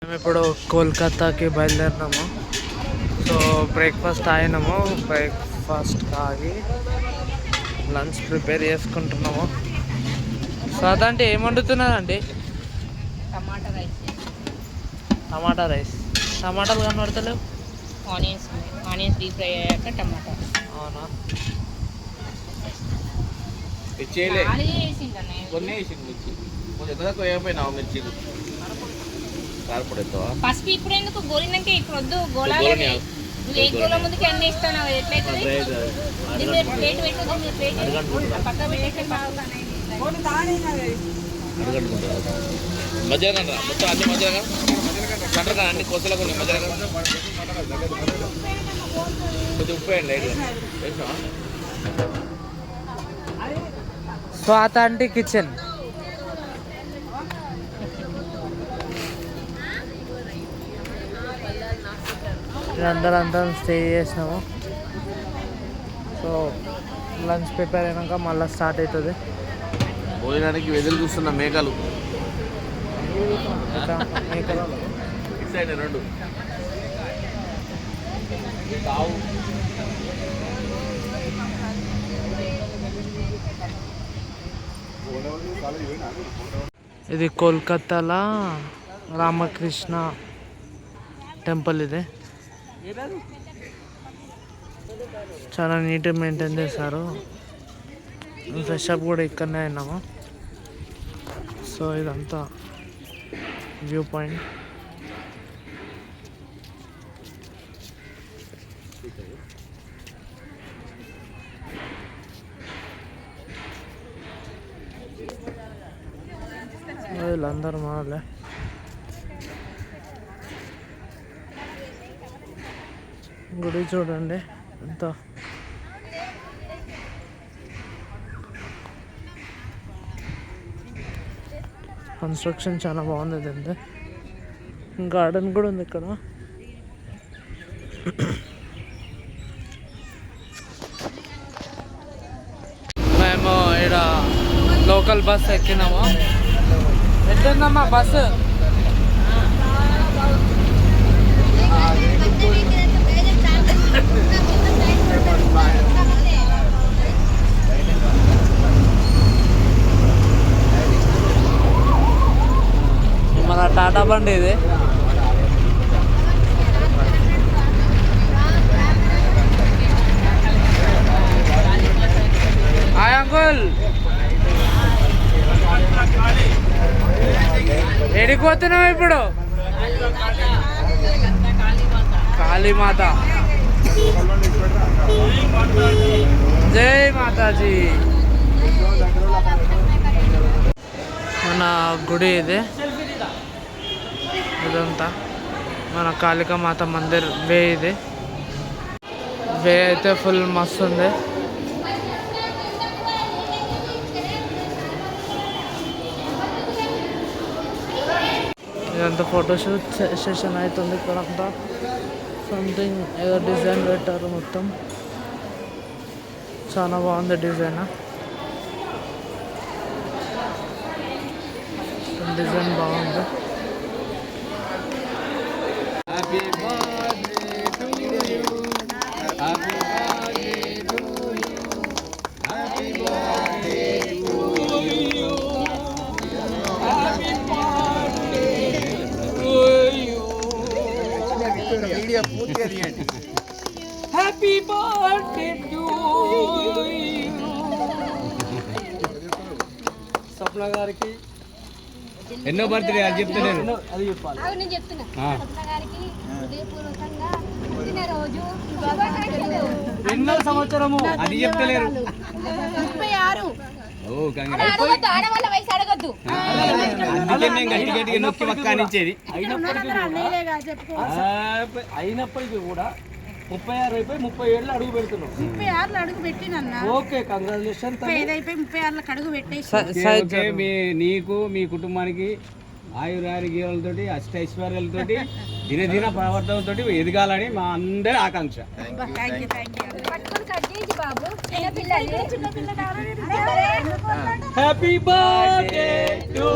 మేము ఇప్పుడు కోల్కతాకి బయలుదేరినాము. సో బ్రేక్ఫాస్ట్ అయినాము. బ్రేక్ఫాస్ట్ ఆగి లంచ్ ప్రిపేర్ చేసుకుంటున్నాము. సో అదంటే ఏం వండుతున్నారండి? టమాటా రైస్. టమాటాలు కనబడతలేవు. ఆనియన్స్ డీప్ ఫ్రై అయ్యాక టమాటా. అవునా? పసుపు ఇప్పుడు ఎందుకు గోలినాక ఇప్పుడు వద్దు. గోలాలి. నువ్వు ఏ గోల ముందుకి అన్నీ ఇస్తాను. ఎట్లయితుంది? ప్లేట్ పెట్టు. పక్క పెట్టేసి మధ్యాహ్నం రా మొత్తం అన్ని మధ్యాహ్నం సెంటర్ అన్ని కోసలకు ఉన్నాయి. మధ్యాహ్నం కొద్దిగా ఉప్పు వేయండి లైట్గా. స్వాత అంటే కిచెన్. అందరం స్టే చేసినాము. సో లంచ్ ప్రిపేర్ అయినాక మళ్ళీ స్టార్ట్ అవుతుంది. భోజనానికి ఎదురు చూస్తున్న మేకలు రెండు ఇది కోల్కతాలో రామకృష్ణ టెంపుల్. ఇది చాలా నీట్గా మెయింటైన్ చేశారు. ఫ్రెష్ అప్ కూడా ఇక్కడనే అయినాము. సో ఇదంతా వ్యూ పాయింట్. వీళ్ళందరూ మాలే. గుడి చూడండి ఎంత కన్స్ట్రక్షన్ చాలా బాగుంది. అంతే గార్డెన్ కూడా ఉంది ఇక్కడ. మేము ఇక్కడ లోకల్ బస్ ఎక్కినాము. ఎట్లుందమ్మా బస్సు? మన టాటా బండి ఇది. హాయ్ అంకుల్, ఎడికి పోతున్నావు ఇప్పుడు? కాళీమాత. జై మాతాజీ. మన గుడి ఇది. ఇదంతా మన కాళికామాత మందిర్ వే. ఇది వే అయితే ఫుల్ మస్తు ఉంది. ఇదంతా ఫోటోషూట్ సెషన్ అవుతుంది ఇక్కడ. అంతా సంథింగ్ ఏదో డిజైన్ పెట్టారు. మొత్తం చాలా బాగుంది డిజైన్. డిజైన్ బాగుంది. Happy birthday to you, happy birthday to you, happy birthday to you, happy birthday to you. Video పూర్తిగా తీయండి. Happy birthday to you. Swapna గారికి ఎన్నో బర్త్డే అది చెప్తలేను. అది చెప్పాలి. నేను చెప్తున్నా. ఎన్నో సంవత్సరము అది చెప్తలేరు. 36. ఓ కంగ్రాట్స్. ఆడవాళ్ళ వయసు అడగద్దు. అందుకే మేము గట్టి గట్టిగా నొక్కి పక్కానిచ్చేది. అయినప్పటికీ కూడా 36 అయిపోయి 37 అడుగు పెడుతున్నాం. 36 అడుగు పెట్టినన్నా. Okay, congratulation. 36 అడుగు పెట్టేసి నీకు మీ కుటుంబానికి ఆయురారోగ్యాలతోటి అష్టైశ్వర్యాలతోటి దినదిన ప్రవర్తనతో ఎదగాలని మా అందరి ఆకాంక్ష. Happy birthday to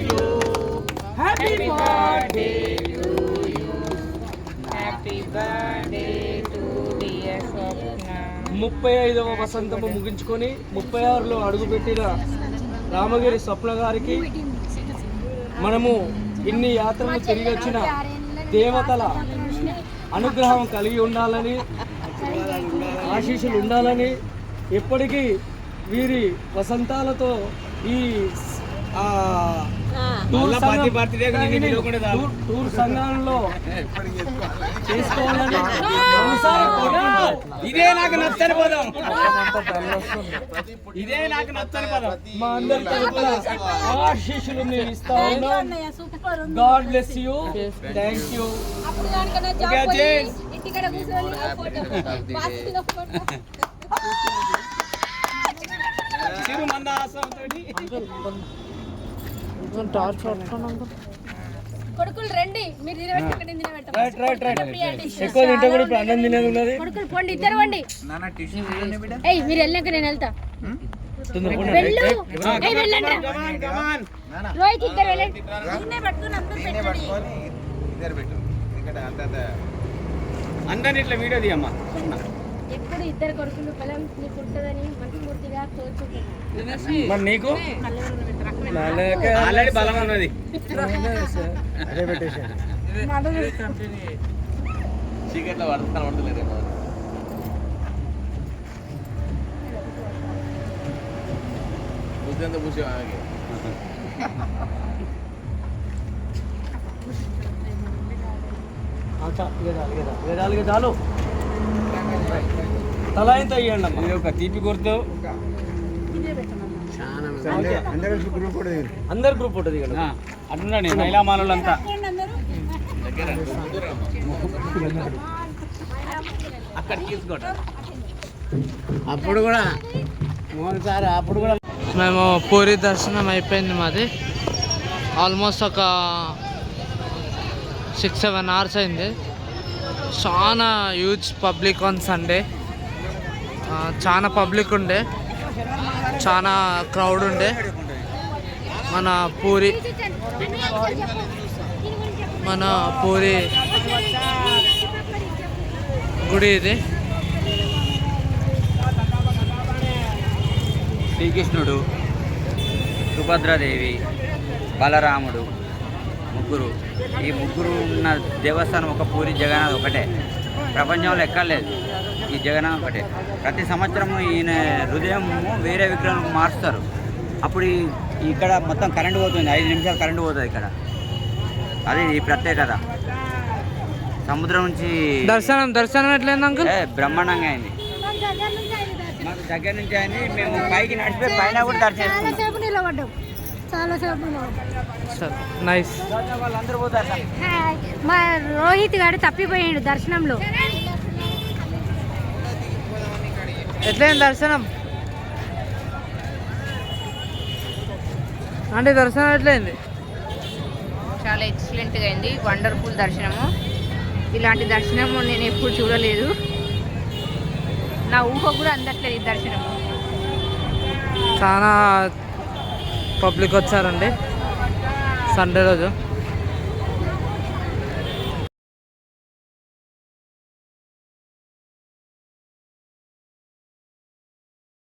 you, happy birthday to 35వ వసంతము ముగించుకొని 36లో అడుగుపెట్టిన రామగిరి స్వప్న గారికి మనము ఇన్ని యాత్రలు తిరిగి వచ్చిన దేవతల అనుగ్రహం కలిగి ఉండాలని, ఆశీస్సులు ఉండాలని, ఎప్పటికీ వీరి వసంతాలతో ఈ టూర్ సంఘంలో చేసుకోవాలని ఇదే నాకు నచ్చని పదం, ఇదే నాకు నచ్చని పదం. మా అందరి తరపున ఆశీస్సులు నేను ఇస్తా ఉన్నాం. God bless you. Thank you. కొడుకులు రండి, మీరు రైట్ ఎక్కువ తింటే కూడా ఇప్పుడు అన్నం తినేది ఉన్నది. కొడుకులు పోండి, ఇద్దరు వండి. ఏయ్ మీరు వెళ్ళాక నేను వెళ్తా. వెళ్ళు. ఏయ్ వెళ్ళండి. రోహిత్ ఇద్దరు వెళ్ళండి. నిన్నే పట్టుకొని అందరూ పెట్టండి. అందరిని ఇట్లా వీడియో తీయమ్మా. ఎప్పుడు ఇద్దరు కొడుకులు బలం నీకు ఉంటుందని మనస్ఫూర్తిగా కోరుకుంటున్నాను. మరి నీకు ఆల్రెడీ బలం ఉన్నది. చీకట్లో పడతలేదు. బుద్ధంతా పూసే చాలు. తల ఎంత ఇవ్వండి అమ్మా. ఒక తీపి గుర్తు. అందరు గ్రూప్ ఉంటుంది ఇక్కడ. అట్లుండండి మహిళామానులంతా. అక్కడ తీసుకోండి. అప్పుడు కూడా మోహన్ సార్ అప్పుడు కూడా మేము పూరి దర్శనం అయిపోయింది. మాది ఆల్మోస్ట్ ఒక 6-7 అవర్స్ అయింది. చాలా హ్యూజ్ పబ్లిక్ ఆన్ సండే. చాలా పబ్లిక్ ఉండే, చాలా క్రౌడ్ ఉండే. మన పూరి గుడి ఇది. శ్రీకృష్ణుడు, సుభద్రాదేవి, బలరాముడు ముగ్గురు. ఈ ముగ్గురు ఉన్న దేవస్థానం ఒక పూరి జగన్నాథ్ ఒకటే. ప్రపంచంలో ఎక్కర్లేదు, ఈ జగన్నాథ్ ఒకటే. ప్రతి సంవత్సరం ఈయన హృదయం వేరే విగ్రహం మారుస్తారు. అప్పుడు ఇక్కడ మొత్తం కరెంటు పోతుంది, 5 నిమిషాలు కరెంటు పోతుంది ఇక్కడ. అది ఈ ప్రత్యేకత. సముద్రం నుంచి దర్శనం ఎట్లయింది అంకుల్? బ్రహ్మాండంగా అయింది. మాకు దగ్గర నుంచి అయింది. మేము పైకి నడిచిపోయి పైన కూడా దర్శనం. నైస్. వాళ్ళందరూ పోతారు. మా రోహిత్ గారు తప్పిపోయాడు దర్శనంలో. ఎట్లయింది దర్శనం అంటే? దర్శనం ఎట్లయింది? చాలా ఎక్సలెంట్గా అయింది. వండర్ఫుల్ దర్శనము. ఇలాంటి దర్శనము నేను ఎప్పుడు చూడలేదు. నా ఊహ కూడా అందట్లేదు ఈ దర్శనము. చాలా పబ్లిక్ వచ్చారండి సండే రోజు.